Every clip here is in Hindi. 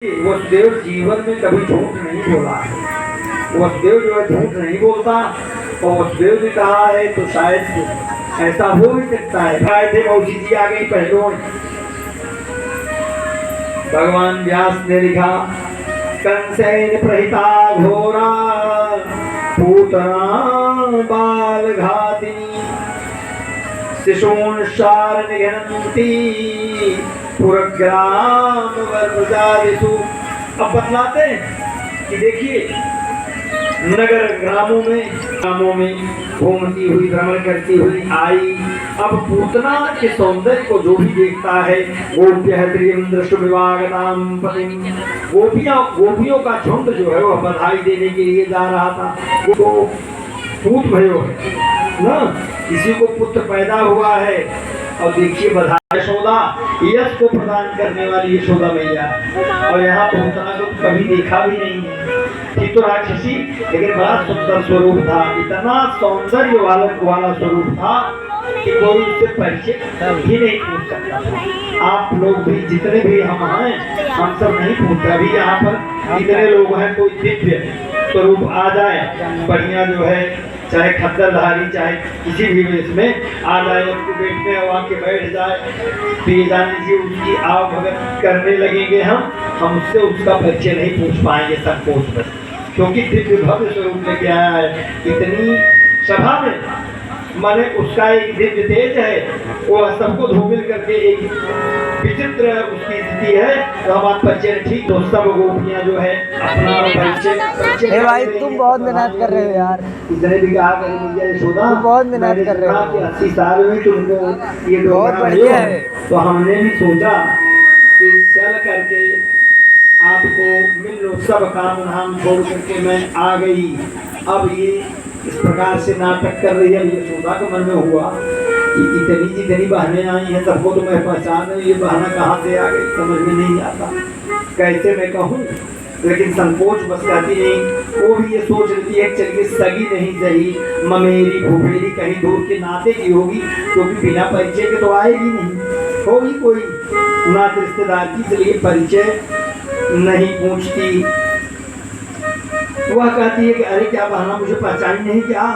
वसुदेव जीवन में कभी झूठ नहीं बोला है। वसुदेव जो है झूठ नहीं बोलता और वसुदेव ने कहा है तो शायद ऐसा हो भी सकता है। थे मौसी जी आ गई पहलुओं। भगवान व्यास ने लिखा कंसेन प्रहिता घोरा पूतना बाल घातिनी शिशून शार निघनंती पुरग्राम वर्जादिषु। अब बतलाते हैं कि देखिए नगर ग्रामों में घूमती हुई भ्रमण करती हुई आई। अब पूतना के सौंदर्य को जो भी देखता है गोपियों का झुंड जो है वह बधाई देने के लिए जा रहा था। तो पूत भयो है ना, किसी को पुत्र पैदा हुआ है और देखिए बधाई। यशोदा यश को प्रदान करने वाली यशोदा मैया, और यहाँ पूतना को कभी देखा भी नहीं है। थी तो राक्षसी लेकिन बड़ा सुंदर स्वरूप था, इतना सौंदर्य वाला स्वरूप था कि कोई उससे परिचय भी नहीं पूछ सकता। आप लोग भी जितने भी हम हैं हम सब नहीं पूछते। अभी यहाँ पर इतने लोग हैं, कोई दिव्य स्वरूप आ जाए बढ़िया जो है, चाहे खद्दरधारी चाहे किसी भी वेश में आ जाए, उसको बैठने आके बैठ जाए तो ये जान लीजिए उसकी आव भगत करने लगेंगे। हम उससे उसका परिचय नहीं पूछ पाएंगे संकोच में, क्योंकि दिव्य भव्य स्वरूप लेके आया है। इतनी सभा में माने उसका एक दिव्य तेज है, वो सबको धूमिल करके एक विचित्र उसकी स्थिति है। तो हमारा परिचय ठीक तो सब गोपियां जो है अपना परिचय भाई तुम बहुत मेहनत कर रहे हो यार। इतने भी कहा मुझे यशोदा बहुत मेहनत कर रहे हो। 80 साल में तुमको ये बहुत बढ़िया है। तो हमने भी सोचा कि चल करके आपको मिल लो, सब काम धाम छोड़ करके मैं आ गई। अब ये इस प्रकार से नाटक कर रही है। यशोदा के मन में हुआ कि इतनी बहनें आई हैं, सबको तो मैं पहचान रही, ये बहना कहाँ से आ गई समझ में नहीं आता, कैसे मैं कहूँ। लेकिन संकोच बस कहती नहीं। वो भी ये सोच रही है चलिए सगी नहीं सही ममेरी भूपेरी कहीं दूर के नाते की होगी, क्योंकि बिना परिचय के तो आएगी नहीं, होगी कोई नाते रिश्तेदार की, इसलिए परिचय नहीं पूछती। वह कहती है कि अरे क्या बहना मुझे पहचान नहीं क्या।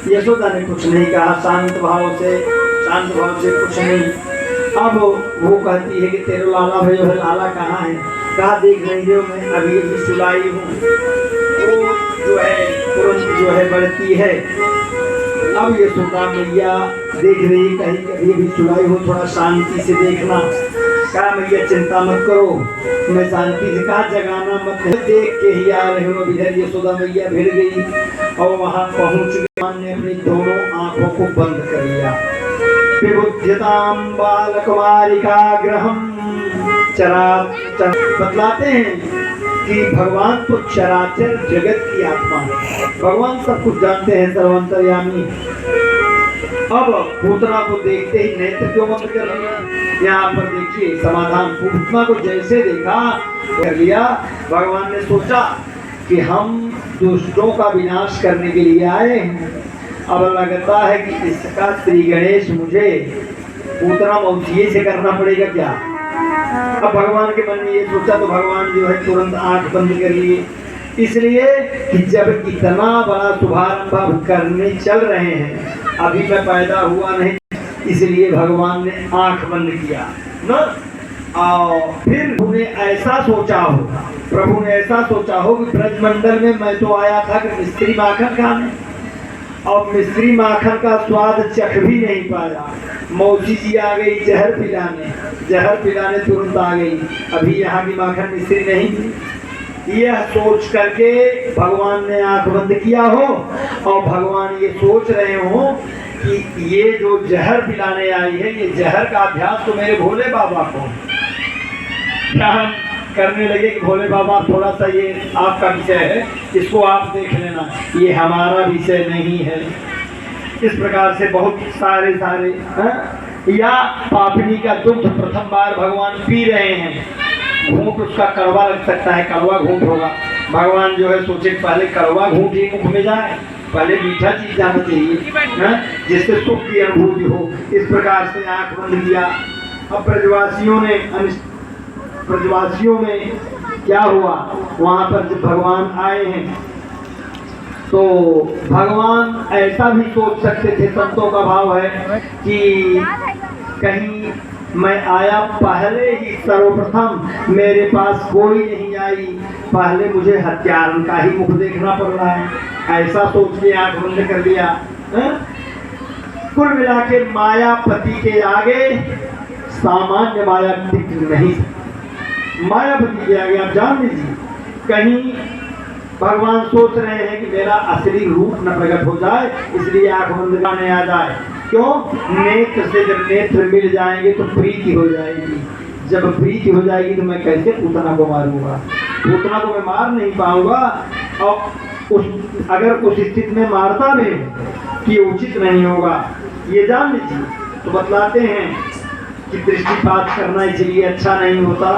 यशोदा ने कुछ नहीं कहा, शांत भाव से कुछ नहीं। अब वो कहती है कि तेरे लाला भयो है, लाला कहाँ है, कहा देख नहीं हो मैं अभी सुलाई हूँ। वो जो है तुरंत जो है बढ़ती है। अब यशोदा मैया देख रही कहीं कभी भी सुलाई हो, थोड़ा शांति से देखना। कहा मैया चिंता मत करो, मैं शांति से कहा जगाना मत, देख के ही आ रहे हो। इधर यशोदा मैया भिड़ गई और वहां पहुंच गए। ने अपनी दोनों आंखों को बंद कर लिया। विबुध्यताम बालकुमारिका ग्रहम बतलाते हैं कि भगवान तो चराचर जगत की आत्मा है, भगवान सब कुछ जानते हैं, सर्वंतर्यामी। अब पूतना को देखते ही नेत्र क्यों बंद कर लिया। यहाँ पर देखिए समाधान, पूतना को जैसे देखा कर लिया। भगवान ने सोचा कि हम दुष्टों का विनाश करने के लिए आए हैं। अब लगता है कि इसका श्री गणेश मुझे पूतना मौसी से करना पड़ेगा क्या। अब भगवान के मन में ये सोचा तो भगवान जो है तुरंत आंख बंद कर लिए, इसलिए कि जब इतना बड़ा शुभारंभ करने चल रहे हैं, अभी मैं पैदा हुआ नहीं, इसलिए भगवान ने आंख बंद किया ना। और फिर उन्हें ऐसा सोचा हो, प्रभु ने ऐसा सोचा हो कि ब्रजमंडल में मैं तो आया था कि मिस्त्री माखन खाने, और मिस्त्री माखन का स्वाद चख भी नहीं पाया। मौसी जी आ गई जहर पिलाने तुरंत आ गई, अभी यहाँ की माखन मिस्त्री नहीं थी। यह सोच करके भगवान ने आंख बंद किया हो और भगवान ये सोच रहे हो कि ये जो जहर पिलाने आई है, ये जहर का अभ्यास तो मेरे भोले बाबा को करने लगे कि भोले बाबा थोड़ा सा ये आपका विषय है, इसको आप देख लेना, ये हमारा विषय नहीं है। इस प्रकार से बहुत सारे या पापनी का दुग्ध प्रथम बार भगवान पी रहे हैं, घूंट उसका कड़वा लग सकता है, कड़वा घूंट होगा। भगवान जो है सोचे पहले कड़वा घूंट ही मुख में जाए, पहले मीठा चीज जाना चाहिए जिससे सुख की अनुभूति हो। इस प्रकार से आंख बंद किया। अब ब्रजवासियों ने ब्रजवासियों में क्या हुआ, वहां पर जब भगवान आए हैं तो भगवान ऐसा भी सोच सकते थे, संतों का भाव है कि कहीं मैं आया पहले ही सर्वप्रथम मेरे पास कोई नहीं आई, पहले मुझे हत्यारन का ही मुख देखना पड़ रहा है, ऐसा सोच के आंख बंद कर लिया। कुल मिला के मायापति के आगे सामान्य माया टिक नहीं, मायापति के आगे आप जान लीजिए, कहीं भगवान सोच रहे हैं कि मेरा असली रूप न प्रकट हो जाए, इसलिए आंख बंद करने आ जाए। क्यों? नेत्र से जब नेत्र मिल जाएंगे तो प्रीति हो जाएगी, जब प्रीति हो जाएगी तो मैं कैसे पूतना को मारूंगा, पूतना को मैं मार नहीं पाऊंगा, और अगर उस स्थिति में मारता भी कि उचित नहीं होगा, ये जान लीजिए। तो बतलाते हैं कि दृष्टिपात करना इसलिए अच्छा नहीं होता।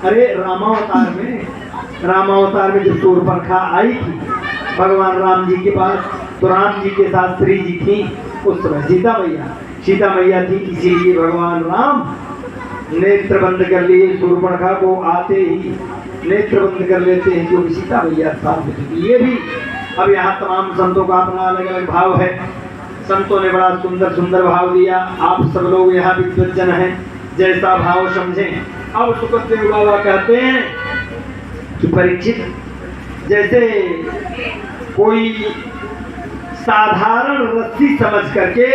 अरे रामावतार में जब शूर्पणखा आई थी भगवान राम जी के पास, तो राम जी के साथ श्री जी थी, उस समय सीता मैया थी, इसीलिए भगवान राम नेत्र बंद कर लिए, शूर्पणखा को आते ही नेत्र बंद कर लेते हैं, जो सीता मैया साथ में थी। ये भी अब यहाँ तमाम संतों का अपना अलग अलग भाव है, संतों ने बड़ा सुंदर सुंदर भाव दिया, आप सब लोग यहाँ विद्वज्जन हैं, जैसा भाव समझें। अब सुखदेव बाबा कहते हैं कि परीक्षित, जैसे कोई साधारण रस्सी समझ करके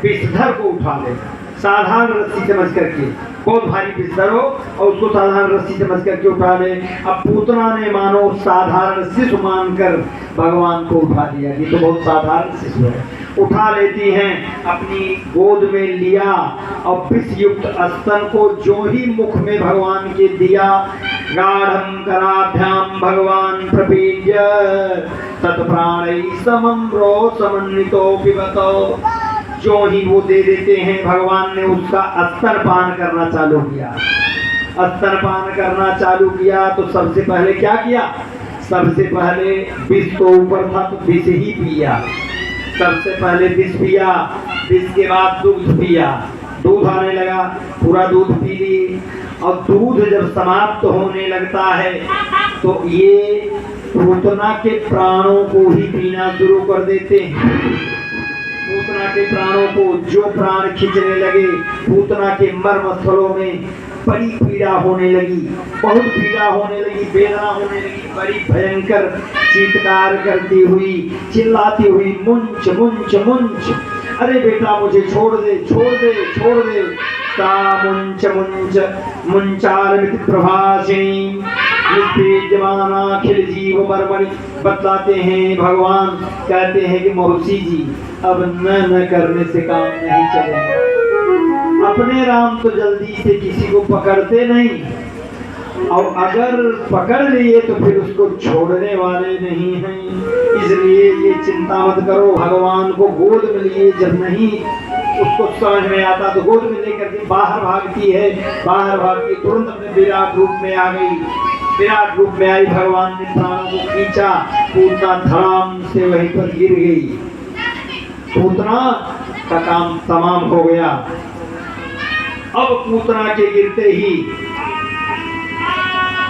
विषधर को उठा ले, साधारण रस्सी समझ करके, बहुत भारी विषधर हो और उसको साधारण रस्सी समझ करके उठा ले। अब पूतना ने मानो साधारण शिशु मानकर भगवान को उठा दिया, ये तो बहुत साधारण शिशु है, उठा लेती हैं, अपनी गोद में लिया और विष युक्त स्तन को जो ही मुख में भगवान के दिया, गाढ़ं कराभ्याम भगवान प्रपीड्य तत्प्राणै समं रोसमन्वितो पिबतो, जो ही वो दे देते हैं, भगवान ने उसका स्तनपान करना चालू किया। स्तनपान करना चालू किया तो सबसे पहले क्या किया, सबसे पहले विष तो ऊपर था तो विष ही पिया, सबसे पहले विष पिया, विष के बाद दूध पिया, दूध आने लगा, पूरा दूध पी ली, और दूध जब समाप्त होने लगता है तो ये पूतना के प्राणों को ही पीना शुरू कर देते हैं। पूतना के प्राणों को जो प्राण खींचने लगे, पूतना के मर्म स्थलों में बड़ी पीड़ा होने लगी, बहुत पीड़ा होने लगी, वेदना होने लगी, बड़ी भयंकर चीत्कार करती हुई, चिल्लाती हुई, मुंच मुंच मुंच, अरे बेटा मुझे छोड़ दे छोड़ दे छोड़ दे, सा मुंच मुंच मुंचालमिति प्रभासी निस्तेजमानाखिल जीव मर्मणि। बतलाते हैं भगवान, कहते हैं कि महर्षि जी अब न करने से काम नहीं चलेगा, अपने राम तो जल्दी से किसी को पकड़ते नहीं, और अगर पकड़ लिए तो फिर उसको छोड़ने वाले नहीं हैं, इसलिए ये चिंता मत करो। भगवान को गोद में लिए, जब नहीं उसको समझ में आता तो गोद में लेकर के बाहर भागती है, बाहर भागती तुरंत अपने विराट रूप में आ गई, विराट रूप में आई, भगवान ने प्राणों को खींचा, पूतना धड़ाम से वहीं पर गिर गई, पूतना का काम तमाम हो गया। अब पूतना के गिरते ही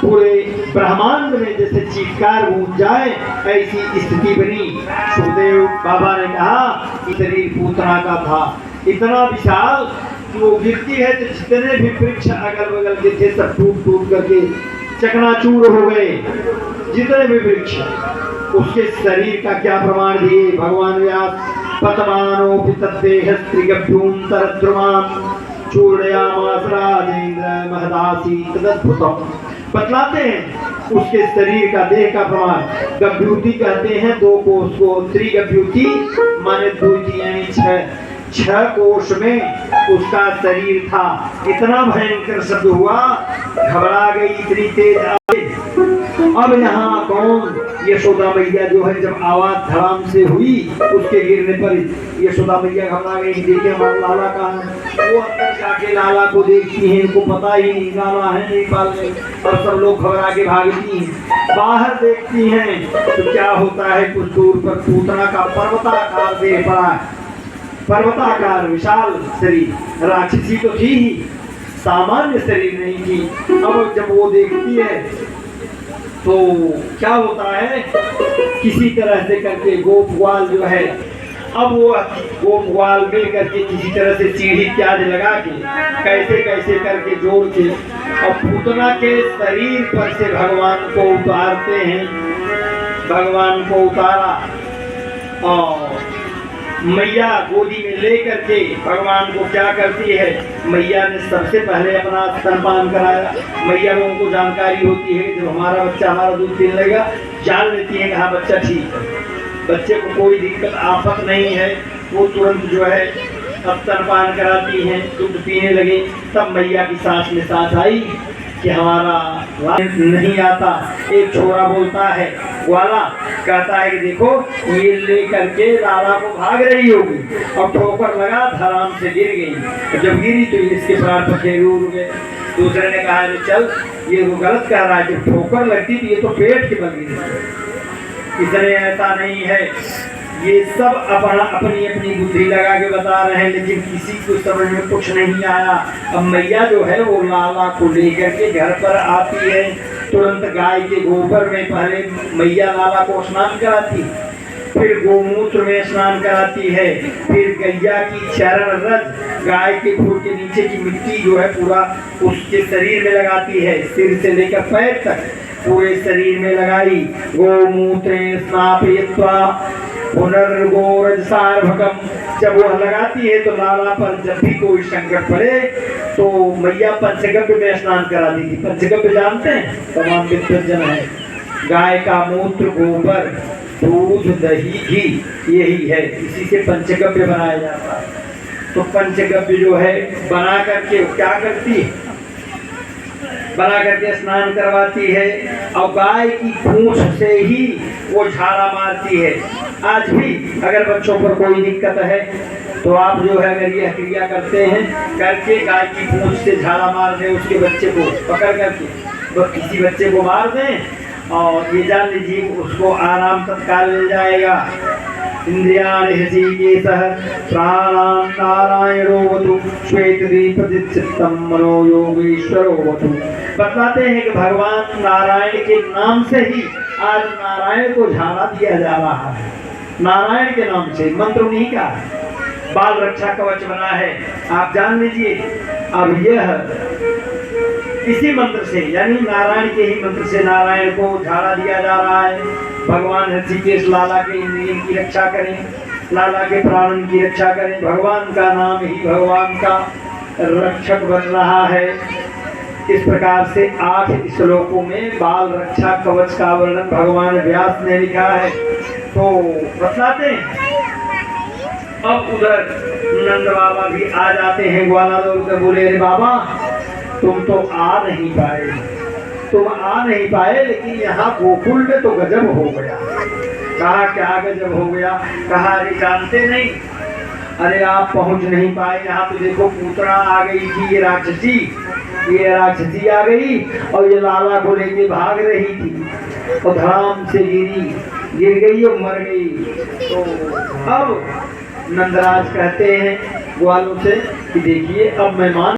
पूरे ब्रह्मांड में जैसे चीत्कार गूंज जाए, ऐसी स्थिति बनी। सुखदेव बाबा ने कहा कि शरीर पूतना का था, इतना विशाल कि वो गिरती है तो जितने भी वृक्ष अगल बगल के थे सब टूट टूट करके चकनाचूर हो गए, जितने भी वृक्ष। उसके शरीर का क्या प्रमाण दिए भगवान व्यास, पतमानोपि तद्देहस्त्रिगभ्यूं तरद्रुमां चूर्णयामास राजेंद्र महदासी तदद्भुतम्। बतलाते हैं उसके शरीर का, देह का प्रमाण। गभ्यूति कहते हैं दो कोष को, त्रिगभ्यूति माने द्वितीय छह कोष में उसका शरीर था। इतना भयंकर शब्द हुआ, घबरा गई, इतनी तेज आई। अब यहाँ कौन, यशोदा मैया जो है, जब आवाज धड़ाम से हुई उसके गिरने पर यशोदा मैया घबरा गई, देखे हमारा लाला कहाँ है। वो अंदर जाके लाला को देखती है, इनको पता ही नहीं लाला है नहीं पाल में, और सब लोग घबरा के भागती हैं। बाहर देखती हैं तो क्या होता है, कुछ दूर पर पूतना का पर्वताकार देह पड़ा है, पर्वताकार विशाल शरीर, राक्षसी तो थी ही, सामान्य शरीर नहीं थी। अब जब वो देखती है तो क्या होता है, किसी तरह से करके गोप ग्वाल जो है, अब वो गोप ग्वाल मिल करके किसी तरह से सीढ़ी इत्यादि लगा के कैसे कैसे करके जोड़ के और पूतना के शरीर पर से भगवान को उतारते हैं। भगवान को उतारा और मैया गोदी में ले करके भगवान को क्या करती है, मैया ने सबसे पहले अपना स्तनपान कराया। मैया लोगों को जानकारी होती है जब हमारा बच्चा हमारा दूध पीने लगेगा, जान लेती है कि हाँ बच्चा ठीक है, बच्चे को कोई दिक्कत आफत नहीं है, वो तुरंत जो है स्तनपान कराती हैं, दूध पीने लगे। तब मैया की सांस में सांस आई कि हमारा नहीं आता। एक छोरा बोलता है, ग्वाला कहता है कि देखो ये ले करके लाला को भाग रही होगी और ठोकर लगा, धराम से गिर गई। जब गिरी तो इसके प्राण पखेरु उड़ गए। दूसरे ने कहा चल ये वो गलत कह रहा है, जब ठोकर लगती तो ये तो पेट के बल गिरी। इसने ऐसा नहीं है, ये सब अपनी अपनी बुद्धि लगा के बता रहे हैं, लेकिन किसी को समझ में कुछ नहीं आया। अब मैया जो है वो लाला को लेकर के घर पर आती है। तुरंत गाय के गोबर में पहले मैया लाला को स्नान कराती, फिर गोमूत्र में स्नान कराती है, फिर गैया की चरण रज गाय के खुर के नीचे की मिट्टी जो है पूरा उसके शरीर में लगाती है, सिर से लेकर पैर तक पूरे शरीर में लगाई। गोमूत्र स्नापयित्वा पुनर्गोरज सार्वकम, जब वह लगाती है तो लाला पर जब भी कोई संकट पड़े तो मैया पंचगव्य में स्नान कराती थी। पंचगव्य जानते हैं, तमाम विसर्जन है, गाय का मूत्र, गोबर, दूध, दही, घी, यही है, इसी से पंचगव्य बनाया जाता है। तो पंचगव्य जो है बना करके क्या करती है, बना करके स्नान करवाती है और गाय की पूंछ से ही वो झाड़ा मारती है। आज भी अगर बच्चों पर कोई दिक्कत है तो आप जो है अगर यह क्रिया करते हैं, करके गाय की पूंछ से झाड़ा मार दें, उसके बच्चे को पकड़ करके तो किसी बच्चे को मार दें और ये जान लीजिए उसको आराम तत्काल मिल जाएगा। इंद्रियाणि हृषिकेशः प्राणान् नारायणोऽवतु श्वेतदीपदीप्तं मनो योगेश्वरोऽवतु। बतलाते हैं कि भगवान नारायण के नाम से ही आज नारायण को झाड़ा दिया जा रहा है। नारायण के नाम से मंत्र उन्हीं का बाल रक्षा कवच बना है, आप जान लीजिए। अब यह इसी मंत्र से यानी नारायण के ही मंत्र से नारायण को झाड़ा दिया जा रहा है। भगवान ऋषिकेश लाला के इंद्रियों की रक्षा करें, लाला के प्राणों की रक्षा करें। भगवान का नाम ही भगवान का रक्षक बन रहा है। इस प्रकार से 8 श्लोकों में बाल रक्षा कवच का वर्णन भगवान व्यास ने लिखा है। तो बतलाते हैं। अब उधर नंद बाबा भी आ जाते हैं, ग्वाला दौड़ कर बोले, अरे बाबा तुम तो आ नहीं पाए, तुम आ नहीं पाए, लेकिन यहाँ गोकुल में तो गजब हो गया। कहा क्या गजब हो गया? कहा अरे जानते नहीं, अरे आप पहुँच नहीं पाए, यहाँ तो देखो पूतना आ गई थी, ये राक्षसी आ गई और ये लाला को लेके भाग रही थी और धड़ाम से गिर गई और मर गई। तो अब नंदराज कहते हैं ग्वालों से कि देखिए अब मैं मान